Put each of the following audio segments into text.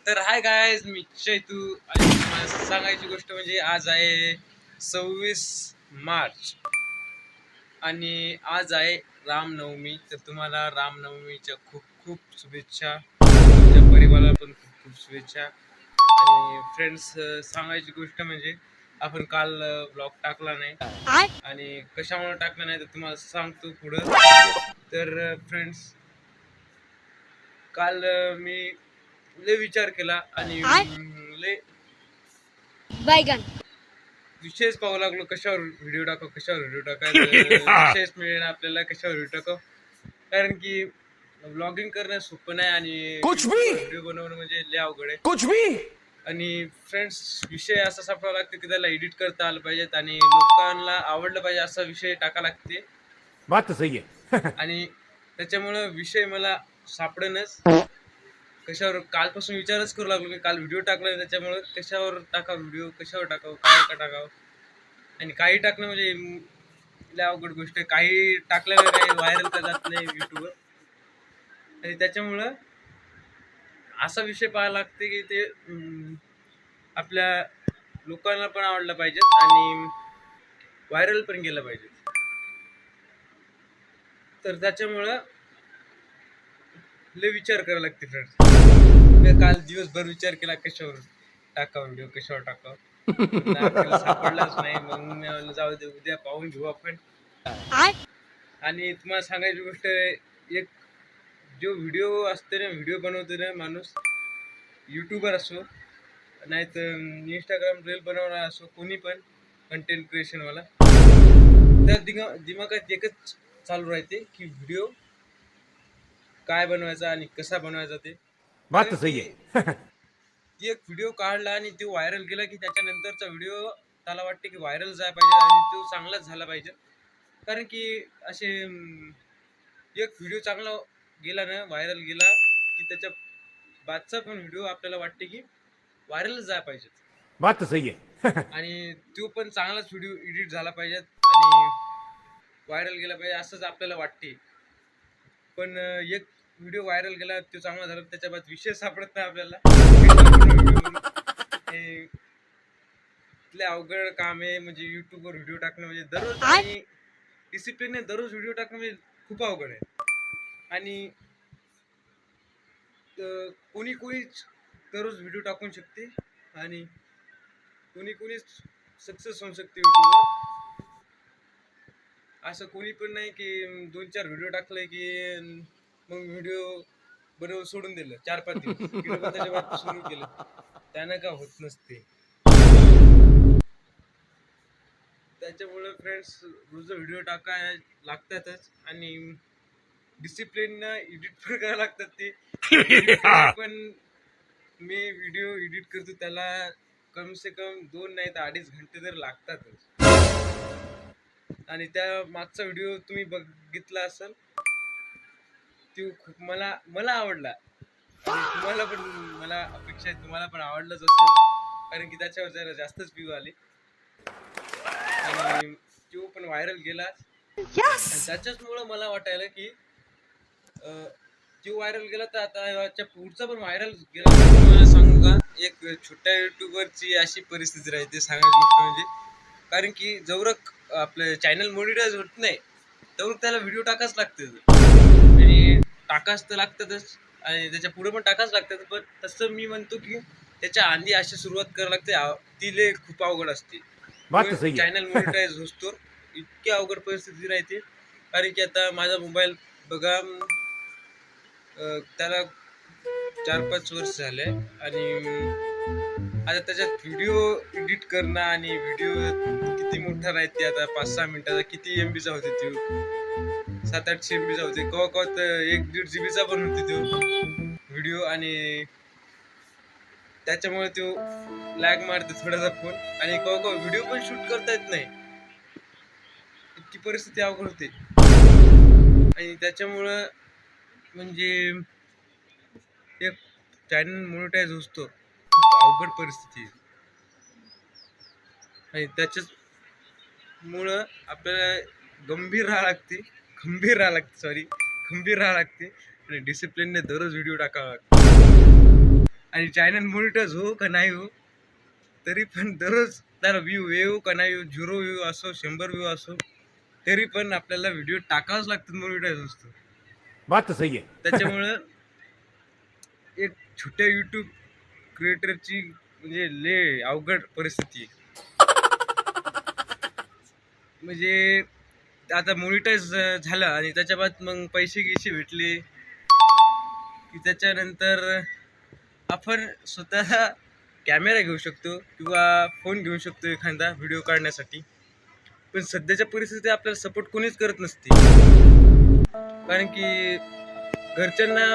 तर hi guys, मी चैतू आणि तुम्हाला सांगायची गोष्ट म्हणजे आज आहे 26 मार्च आणि आज आहे रामनवमी. तर तुम्हाला रामनवमीच्या खूप खूप शुभेच्छा. तुमच्या परिवाराला पण खूप खूप शुभेच्छा. आणि फ्रेंड्स, सांगायची गोष्ट म्हणजे आपण काल ब्लॉग टाकला नाही आणि कशामुळे टाकला नाही तर तुम्हाला सांगतो पुढं. तर फ्रेंड्स, काल मी लय विचार केला आणि लय विषयच पाहू लागलो कशावर व्हिडिओ टाकाव, विषयच मिळेल आपल्याला कशावर व्हिडिओ टाकाव. कारण की ब्लॉगिंग करणं सोपं नाही आणि कुछ भी व्हिडिओ बनवणं म्हणजे लय अवघड आहे. कुछ भी आणि फ्रेंड्स, विषय असा सापडावा लागतो की त्याला एडिट करता आलं पाहिजेत आणि लोकांना आवडलं पाहिजे असा विषय टाका लागते. बात तो सही है. आणि त्याच्यामुळं विषय मला सापडेनच. कशावर कालपासून विचारच करू लागलो की काल व्हिडिओ टाकला त्याच्यामुळे कशावर टाकावं, व्हिडिओ कशावर टाकावं, काय का टाकावं. आणि काही टाकणं म्हणजे लय अवघड गोष्ट आहे. काही टाकलेलं काही व्हायरल का जात नाही युट्यूबवर. आणि त्याच्यामुळं असा विषय पाहायला लागते की ते आपल्या लोकांना पण आवडलं पाहिजे आणि व्हायरल पण गेलं पाहिजे. तर त्याच्यामुळं लय विचार करायला लागते फ्रेंड्स. मी काल दिवसभर विचार केला कशावर टाकावं व्हिडिओ, कशावर टाकावं. आपल्याला सापडलाच नाही. मग मी म्हणलं जाऊ दे, उद्या पाहून घेऊ आपण. आणि तुम्हाला सांगायची गोष्ट, एक जो व्हिडिओ असते ना, व्हिडिओ बनवतो ना माणूस, युट्यूबर असो नाही तर इंस्टाग्राम रील बनवणारा असो, कोणी पण कंटेंट क्रिएशनवाला, त्या दिमागात एकच चालू राहते की व्हिडिओ काय बनवायचा आणि कसा बनवायचा ते. बात तो कारण सही की है. एक व्हिडिओ काढला आणि तो व्हायरल गेला की त्याच्यानंतरचा व्हिडिओ त्याला वाटते की व्हायरल जायला पाहिजे आणि तो चांगलाच झाला पाहिजे. कारण की असे एक व्हिडिओ चांगला गेला ना, व्हायरल गेला की त्याच्या बादचा पण व्हिडिओ आपल्याला वाटते की व्हायरल जायला पाहिजे बात तो सही है. आणि तो पण चांगलाच व्हिडिओ एडिट झाला पाहिजे आणि व्हायरल गेला पाहिजे असंच आपल्याला वाटते. पण एक व्हिडिओ व्हायरल गेला, तो चांगला झाला, त्याच्या बाद विषय सापडत नाही आपल्याला. हे इथले अवघड काम आहे. म्हणजे युट्यूबवर व्हिडिओ टाकणं म्हणजे दररोज आणि डिसिप्लिनने दररोज व्हिडिओ टाकणं म्हणजे खूप अवघड आहे. आणि कोणी कोणीच दररोज व्हिडिओ टाकू शकते आणि कोणी कोणीच सक्सेस होऊ शकते युट्यूबवर. असं कोणी पण नाही की 2-4 व्हिडिओ टाकले की मग व्हिडिओ बनवून सोडून दिलं 4-5 दिवस व्हिडिओ त्याच्या बाद सुरू केलं, त्यानं का होत नसते. त्याच्यामुळे फ्रेंड्स, रोज व्हिडिओ टाकाय लागतातच आणि डिसिप्लिन एडिट पण करायला लागतात. ते पण मी व्हिडिओ एडिट करतो त्याला कम से कम 2 नाही तर 2.5 घंटे तर लागतातच. आणि त्या मागचा व्हिडिओ तुम्ही बघितला असेल, तो खूप मला आवडला आणि तुम्हाला पण, मला अपेक्षा आहे तुम्हाला पण आवडलाच असेल. कारण की त्याच्यावर जरा जास्तच व्ह्यू आले आणि तो पण व्हायरल गेला. आणि त्याच्याचमुळं मला वाटायला की तो व्हायरल गेला तर आता याच्या पुढचा पण व्हायरल गेला. तुम्हाला सांगू का, एक छोट्या युट्यूबरची अशी परिस्थिती राहते सांगायची गोष्ट म्हणजे. कारण की जवरक आपलं चॅनल मॉनिटाईज होत नाही तेवढं त्याला व्हिडिओ टाकाच लागते आणि टाकाच तर लागतातच आणि त्याच्या पुढे पण टाकाच लागतात. पण तसं मी म्हणतो की त्याच्या आधी अशी सुरुवात करावी लागते, ती लय खूप अवघड असते. बात तो सही है. चॅनल मॉनिटाईज होतो इतकी अवघड परिस्थिती राहते. कारण की आता माझा मोबाईल बघा, त्याला 4-5 वर्ष झाले आणि आता त्याच्यात व्हिडिओ एडिट करणं आणि व्हिडिओ किती मोठा राहते, आता 5-6 मिनिटाचा किती MB चा होते तो, 700-800 MB चा होते, कवा कवा तर 1-1.5 GB चा पण होते तो व्हिडिओ. आणि त्याच्यामुळे तो लॅग मारते थोडासा फोन आणि कवा कवा व्हिडिओ पण शूट करता येत नाही, इतकी परिस्थिती अवघड होते. आणि त्याच्यामुळं म्हणजे एक चॅनल मॉनिटाईज होतो खूप अवघड परिस्थिती आहे. आणि त्याच्यामुळं आपल्याला गंभीर राहावं लागते आणि डिसिप्लिनने दररोज व्हिडिओ टाकावा लागतो. आणि चॅनल मॉनिटाईज हो का नाही हो, तरी पण दररोज त्याला व्ह्यू येऊ का नाही येऊ, 0 व्ह्यू असो 100 व्ह्यू असो, तरी पण आपल्याला व्हिडिओ टाकावाच लागतात मॉनिटाईज असतो. बात तो सही है. त्याच्यामुळं एक छोट्या युट्यूब क्रिएटरची म्हणजे लय अवघड परिस्थिती आहे. म्हणजे आता मॉनिटाईज झालं आणि त्याच्या बाद मग पैसे गिसे भेटले की त्याच्यानंतर आपण स्वतः कॅमेरा घेऊ शकतो किंवा फोन घेऊ शकतो एखादा व्हिडिओ काढण्यासाठी. पण सध्याच्या परिस्थितीत आपल्याला सपोर्ट कोणीच करत नसते, कारण की घरच्यांना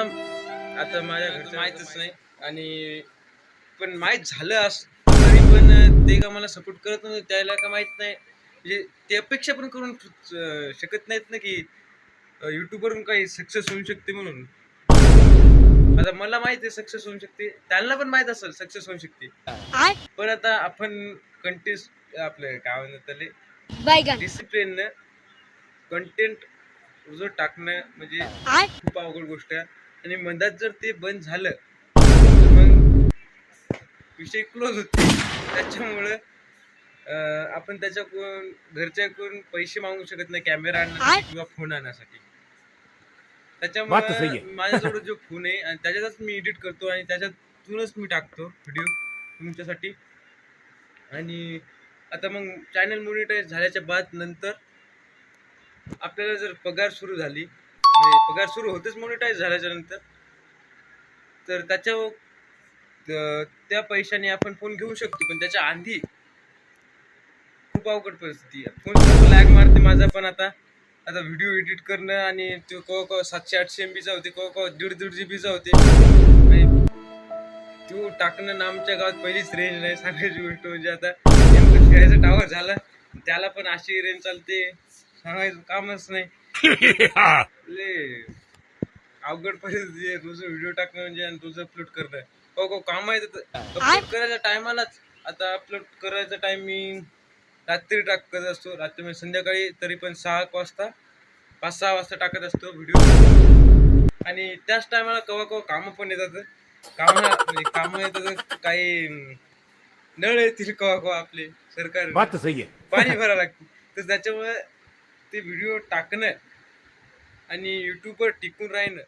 आता माझ्या घरचं माहीतच नाही. आणि पण माहीत झालं असं तरी पण ते का मला सपोर्ट करत नव्हतं, त्याला का माहीत नाही. म्हणजे ते अपेक्षा पण करून शकत नाहीत ना की यूट्यूबवरून काही सक्सेस होऊ शकते म्हणून. आता मला माहित आहे सक्सेस होऊ शकते, त्यांना पण माहित असेल सक्सेस होऊ शकते, पण आता आपण कंटेंट आपलं काय म्हणतात त्याला डिसिप्लिन कंटेंट जो टाकणं म्हणजे खूप अवघड गोष्ट आहे. आणि मधात जर ते बंद झालं तर मग विषय क्लोज होते. त्याच्यामुळं आपण त्याच्याकडून घरच्याकडून पैसे मागू शकत नाही कॅमेरा आणण्यासाठी किंवा फोन आणण्यासाठी. बात तो सही त्याच्यामुळे है. माझ्याजवळ जो फोन आहे आणि त्याच्यातच मी एडिट करतो आणि त्याच्यातूनच मी टाकतो व्हिडिओ तुमच्यासाठी. आणि आता मग चॅनल मॉनिटाईज झाल्याच्या बाद नंतर आपल्याला जर पगार सुरू झाली, म्हणजे पगार सुरू होतेच मॉनिटाईज झाल्याच्या नंतर, तर त्या पैशाने आपण फोन घेऊ शकतो. पण त्याच्या आधी खूप अवघड परिस्थिती आहे. फोन लॅग मारते माझा पण. आता व्हिडिओ एडिट करणं आणि तो केव्हा 700-800 MBचा होते, केव्हा 1.5 GBचा होते. आणि तो टाकणं ना, आमच्या गावात पहिलीच रेंज नाही सांगायची गोष्ट. म्हणजे आता खेळायचं टावर झालं त्याला पण अशी रेंज चालते, सांगायचं कामच नाही. लय अवघड परिस्थिती आहे. तुझं व्हिडिओ टाकणं म्हणजे आणि तुझं अपलोड करणं काम आहे. अपलोड करायच्या टायमालाच आता अपलोड करायचा टायमिंग रात्री टाकत असतो, रात्री म्हणजे संध्याकाळी, तरी पण 6 वाजता 5-6 वाजता टाकत असतो व्हिडिओ. आणि त्याच टायमाला केव्हा कामं पण येतात. कामं येतात, काही नळ येतील केव्हा आपले सरकार बात तो सही है. पाणी भरावं लागतं. तर त्याच्यामुळे ते व्हिडिओ टाकणं आणि युट्यूबवर टिकून राहणं,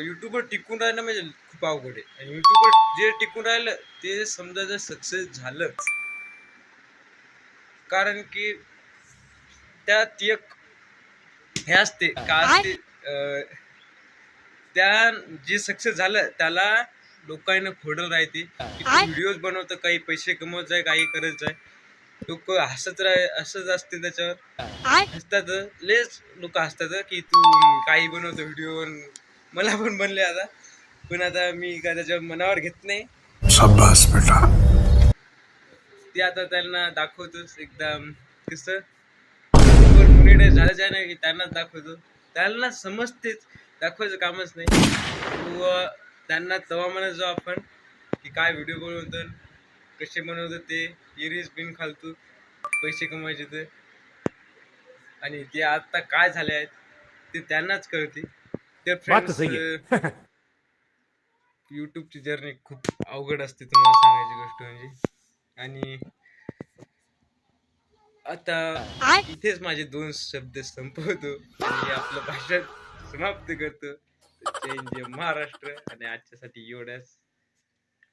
युट्यूबवर टिकून राहणं म्हणजे खूप अवघड आहे. आणि युट्यूबवर जे टिकून राहिलं ते समजा जर सक्सेस झालंच, कारण की त्यात एक हे असते का असते, त्या जे सक्सेस झालं त्याला लोकांना खोडल राहते की तू व्हिडिओज बनवतं, काही पैसे कमवत जाय, काही करत जाय. लोक हसत असंच असते, त्याच्यावर हसतात. लेच लोक हसतात की तू काही बनवतो व्हिडिओ. मला पण बनले आता, पण आता मी काय त्याच्यावर मनावर घेत नाही. शाबास बेटा. ते आता त्यांना दाखवतोच एकदम कसं मॉनिटाईज झालंच आहे ना की त्यांनाच दाखवतो. त्यांना समजतेच, दाखवायचं कामच नाही. किंवा त्यांना तवा म्हणत जाऊ आपण की काय व्हिडिओ बनवतो, कसे बनवतो, ते इरीज बिन खालतो पैसे कमवायचे तर. आणि ते आता काय झाले आहेत ते त्यांनाच कळते. तर बात तो फ्रेंड्स, सही है. यूट्यूबची जर्नी खूप अवघड असते तुम्हाला सांगायची गोष्ट म्हणजे. आणि आता इथेच माझे 2 शब्द संपवतो आणि आपलं भाषण समाप्त करतो. जय जय महाराष्ट्र. आणि आजच्यासाठी एवढ्याच.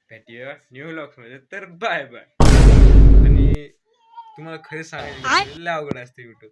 भेटूया न्यू व्लॉग्स मध्ये. तर बाय बाय. आणि तुम्हाला खरं सांगायचं लय अवघड असते युट्यूब.